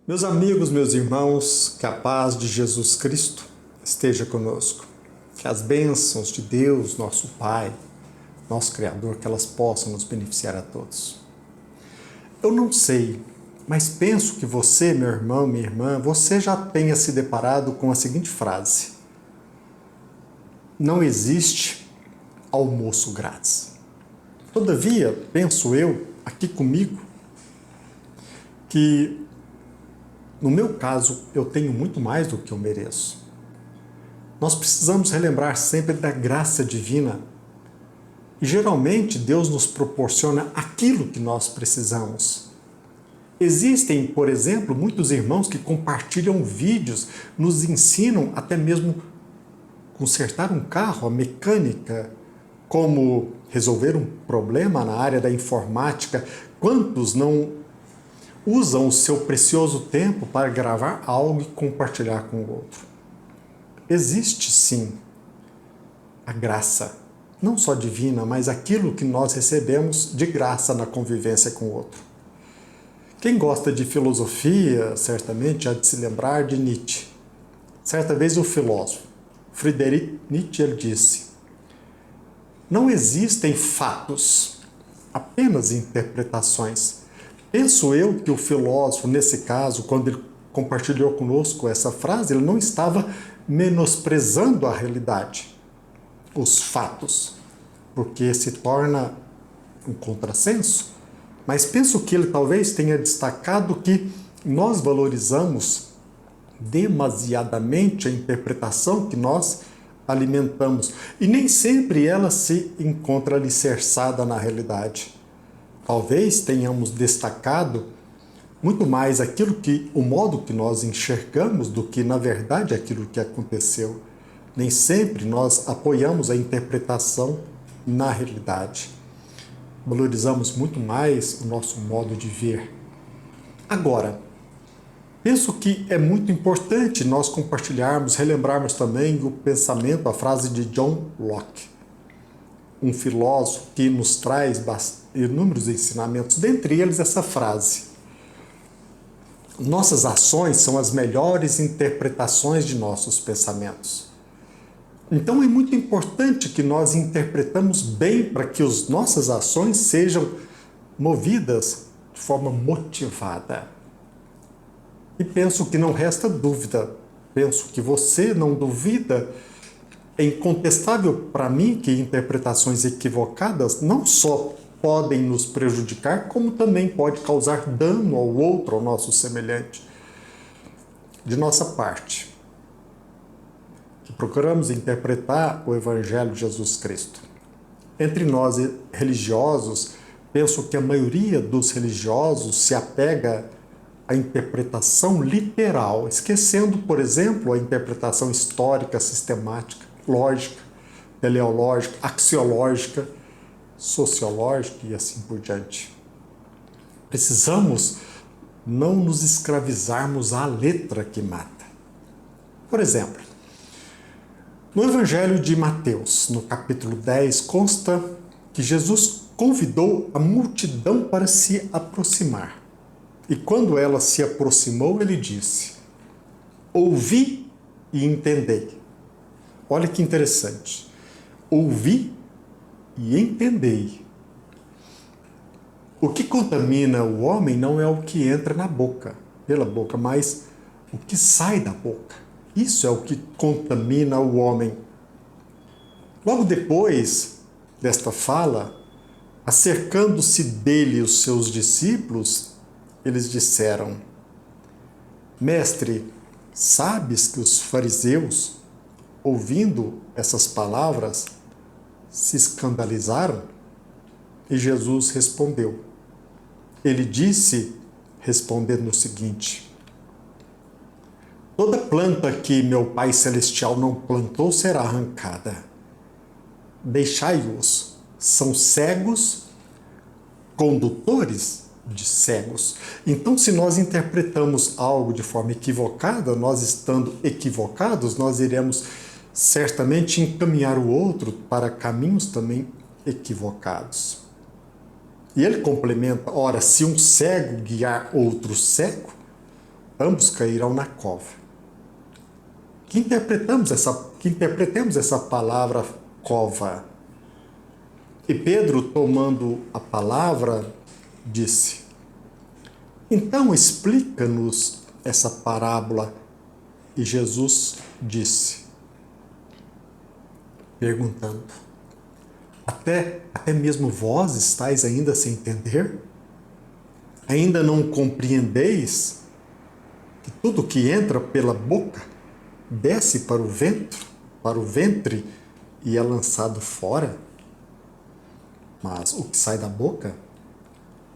Meus amigos, meus irmãos, que a paz de Jesus Cristo esteja conosco. Que as bênçãos de Deus, nosso Pai, nosso Criador, que elas possam nos beneficiar a todos. Eu não sei, mas penso que você, meu irmão, minha irmã, você já tenha se deparado com a seguinte frase: não existe almoço grátis. Todavia, penso eu, aqui comigo, que no meu caso, eu tenho muito mais do que eu mereço. Nós precisamos relembrar sempre da graça divina. E geralmente Deus nos proporciona aquilo que nós precisamos. Existem, por exemplo, muitos irmãos que compartilham vídeos, nos ensinam até mesmo consertar um carro, a mecânica, como resolver um problema na área da informática. Quantos não usam o seu precioso tempo para gravar algo e compartilhar com o outro? Existe sim a graça, não só divina, mas aquilo que nós recebemos de graça na convivência com o outro. Quem gosta de filosofia, certamente há de se lembrar de Nietzsche. Certa vez o filósofo Friedrich Nietzsche ele disse: não existem fatos, apenas interpretações. Penso eu que o filósofo, nesse caso, quando ele compartilhou conosco essa frase, ele não estava menosprezando a realidade, os fatos, porque se torna um contrassenso. Mas penso que ele talvez tenha destacado que nós valorizamos demasiadamente a interpretação que nós alimentamos, e nem sempre ela se encontra alicerçada na realidade. Talvez tenhamos destacado muito mais o modo que nós enxergamos do que, na verdade, aquilo que aconteceu. Nem sempre nós apoiamos a interpretação na realidade. Valorizamos muito mais o nosso modo de ver. Agora, penso que é muito importante nós compartilharmos, relembrarmos também o pensamento, a frase de John Locke, um filósofo que nos traz inúmeros ensinamentos, dentre eles essa frase: nossas ações são as melhores interpretações de nossos pensamentos. Então é muito importante que nós interpretamos bem para que as nossas ações sejam movidas de forma motivada. E penso que não resta dúvida, penso que você não duvida. É incontestável para mim que interpretações equivocadas não só podem nos prejudicar, como também pode causar dano ao outro, ao nosso semelhante. De nossa parte, que procuramos interpretar o Evangelho de Jesus Cristo. Entre nós religiosos, penso que a maioria dos religiosos se apega à interpretação literal, esquecendo, por exemplo, a interpretação histórica, sistemática, lógica, teleológica, axiológica, sociológica e assim por diante. Precisamos não nos escravizarmos à letra que mata. Por exemplo, no Evangelho de Mateus, no capítulo 10, consta que Jesus convidou a multidão para se aproximar. E quando ela se aproximou, ele disse: ouvi e entendei. Olha que interessante. Ouvi e entendei. O que contamina o homem não é o que entra na boca, pela boca, mas o que sai da boca. Isso é o que contamina o homem. Logo depois desta fala, acercando-se dele os seus discípulos, eles disseram: Mestre, sabes que os fariseus, ouvindo essas palavras, se escandalizaram? E Jesus respondeu. Ele disse, respondendo o seguinte: toda planta que meu Pai Celestial não plantou será arrancada. Deixai-os, são cegos condutores de cegos. Então, se nós interpretamos algo de forma equivocada, nós estando equivocados, nós iremos certamente encaminhar o outro para caminhos também equivocados. E ele complementa: ora, se um cego guiar outro cego, ambos cairão na cova. Que interpretemos essa palavra cova. E Pedro, tomando a palavra, disse: então explica-nos essa parábola. E Jesus disse, perguntando: até mesmo vós estáis ainda sem entender? Ainda não compreendeis que tudo que entra pela boca desce para o ventre e é lançado fora? Mas o que sai da boca,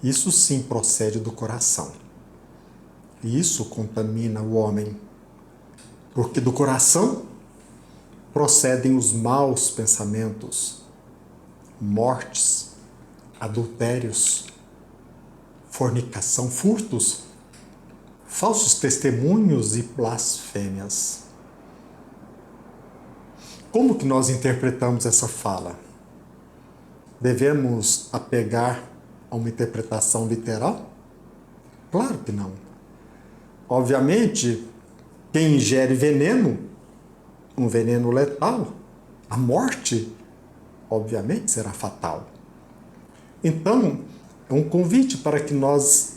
isso sim procede do coração. E isso contamina o homem, porque do coração procedem os maus pensamentos, mortes, adultérios, fornicação, furtos, falsos testemunhos e blasfêmias. Como que nós interpretamos essa fala? Devemos apegar a uma interpretação literal? Claro que não. Obviamente, quem ingere veneno, um veneno letal, a morte, obviamente, será fatal. Então, é um convite para que nós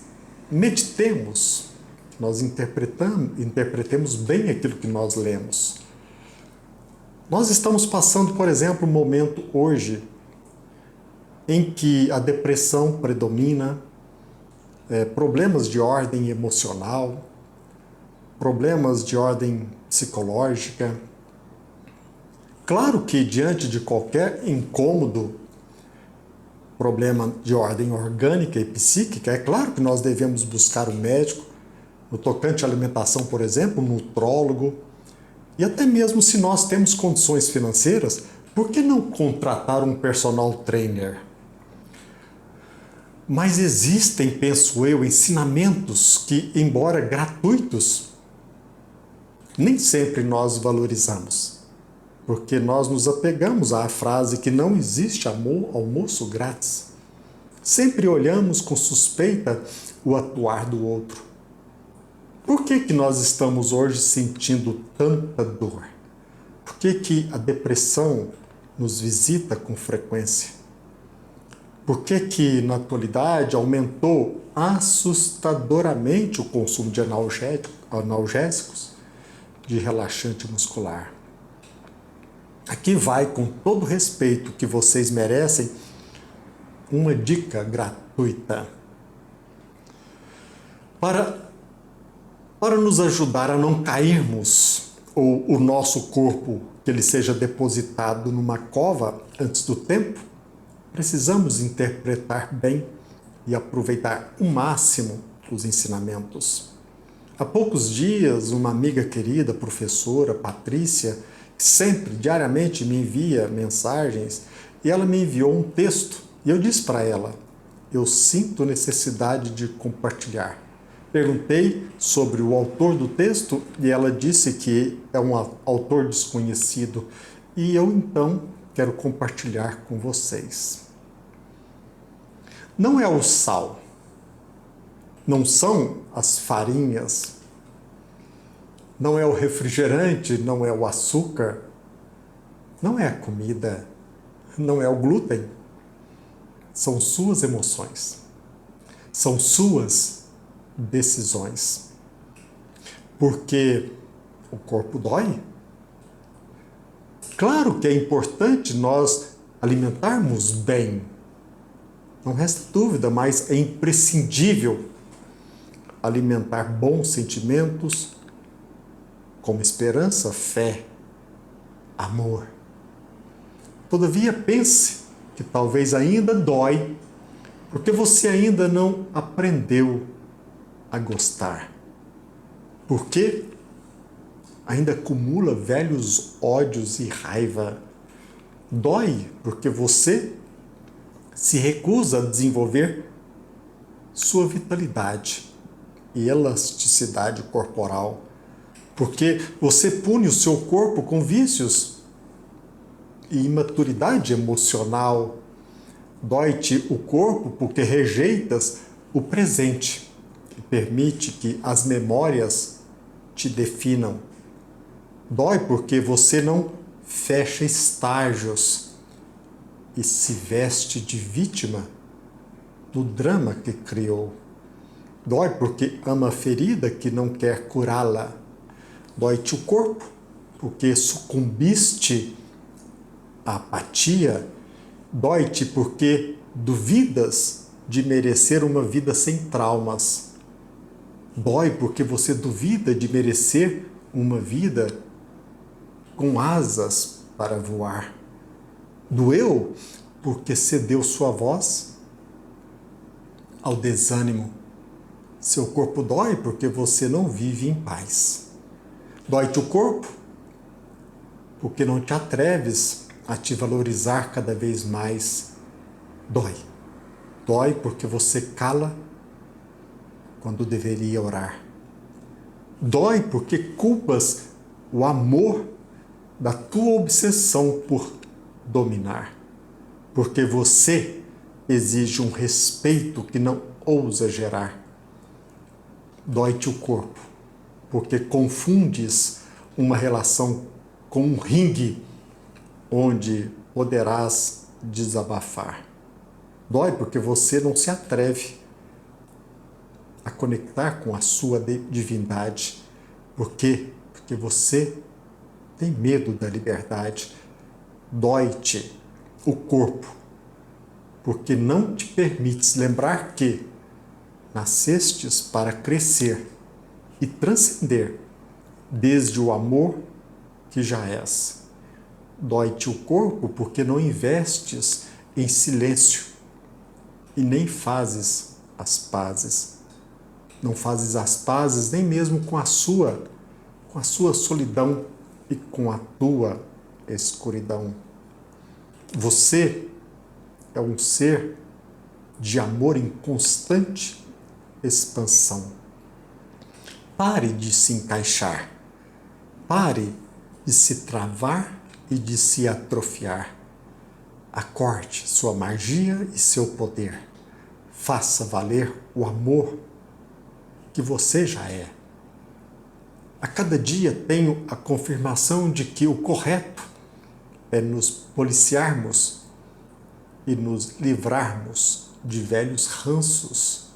meditemos, nós interpretemos bem aquilo que nós lemos. Nós estamos passando, por exemplo, um momento hoje em que a depressão predomina, problemas de ordem emocional, problemas de ordem psicológica. Claro que diante de qualquer incômodo, problema de ordem orgânica e psíquica, é claro que nós devemos buscar um médico, no tocante à alimentação, por exemplo, um nutrólogo, e até mesmo se nós temos condições financeiras, por que não contratar um personal trainer? Mas existem, penso eu, ensinamentos que, embora gratuitos, nem sempre nós valorizamos, porque nós nos apegamos à frase que não existe almoço grátis. Sempre olhamos com suspeita o atuar do outro. Por que nós estamos hoje sentindo tanta dor? Por que a depressão nos visita com frequência? Por que na atualidade aumentou assustadoramente o consumo de analgésicos, de relaxante muscular? Aqui vai, com todo o respeito que vocês merecem, uma dica gratuita. Para nos ajudar a não cairmos, ou o nosso corpo que ele seja depositado numa cova antes do tempo, precisamos interpretar bem e aproveitar o máximo os ensinamentos. Há poucos dias, uma amiga querida, professora Patrícia, sempre, diariamente, me envia mensagens, e ela me enviou um texto, e eu disse para ela: eu sinto necessidade de compartilhar. Perguntei sobre o autor do texto, e ela disse que é um autor desconhecido, e eu então quero compartilhar com vocês. Não é o sal, não são as farinhas, não é o refrigerante, não é o açúcar, não é a comida, não é o glúten. São suas emoções, são suas decisões. Porque o corpo dói. Claro que é importante nós alimentarmos bem, não resta dúvida, mas é imprescindível alimentar bons sentimentos, como esperança, fé, amor. Todavia, pense que talvez ainda dói, porque você ainda não aprendeu a gostar. Porque ainda acumula velhos ódios e raiva. Dói porque você se recusa a desenvolver sua vitalidade e elasticidade corporal, porque você pune o seu corpo com vícios e imaturidade emocional. Dói-te o corpo porque rejeitas o presente e permite que as memórias te definam. Dói porque você não fecha estágios e se veste de vítima do drama que criou. Dói porque ama a ferida que não quer curá-la. Dói-te o corpo porque sucumbiste à apatia. Dói-te porque duvidas de merecer uma vida sem traumas. Dói porque você duvida de merecer uma vida com asas para voar. Doeu porque cedeu sua voz ao desânimo. Seu corpo dói porque você não vive em paz. Dói-te o corpo porque não te atreves a te valorizar cada vez mais. Dói. Dói porque você cala quando deveria orar. Dói porque culpas o amor da tua obsessão por dominar. Porque você exige um respeito que não ousa gerar. Dói-te o corpo porque confundes uma relação com um ringue onde poderás desabafar. Dói porque você não se atreve a conectar com a sua divindade. Por quê? Porque você tem medo da liberdade. Dói-te o corpo porque não te permites lembrar que nascestes para crescer e transcender desde o amor que já és. Dói-te o corpo porque não investes em silêncio e nem fazes as pazes. Não fazes as pazes nem mesmo com a sua solidão e com a tua escuridão. Você é um ser de amor em constante expansão. Pare de se encaixar. Pare de se travar e de se atrofiar. Acorde sua magia e seu poder. Faça valer o amor que você já é. A cada dia tenho a confirmação de que o correto é nos policiarmos e nos livrarmos de velhos ranços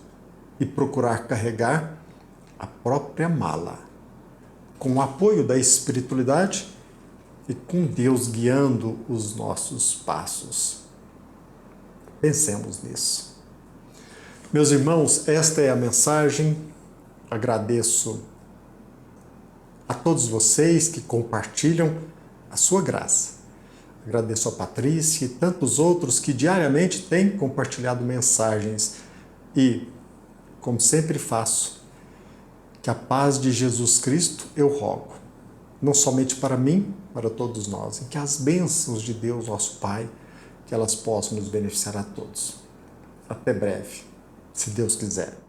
e procurar carregar a própria mala, com o apoio da espiritualidade e com Deus guiando os nossos passos. Pensemos nisso. Meus irmãos, esta é a mensagem. Agradeço a todos vocês que compartilham a sua graça. Agradeço a Patrícia e tantos outros que diariamente têm compartilhado mensagens. E, como sempre faço, que a paz de Jesus Cristo eu rogo, não somente para mim, para todos nós, e que as bênçãos de Deus, nosso Pai, que elas possam nos beneficiar a todos. Até breve, se Deus quiser.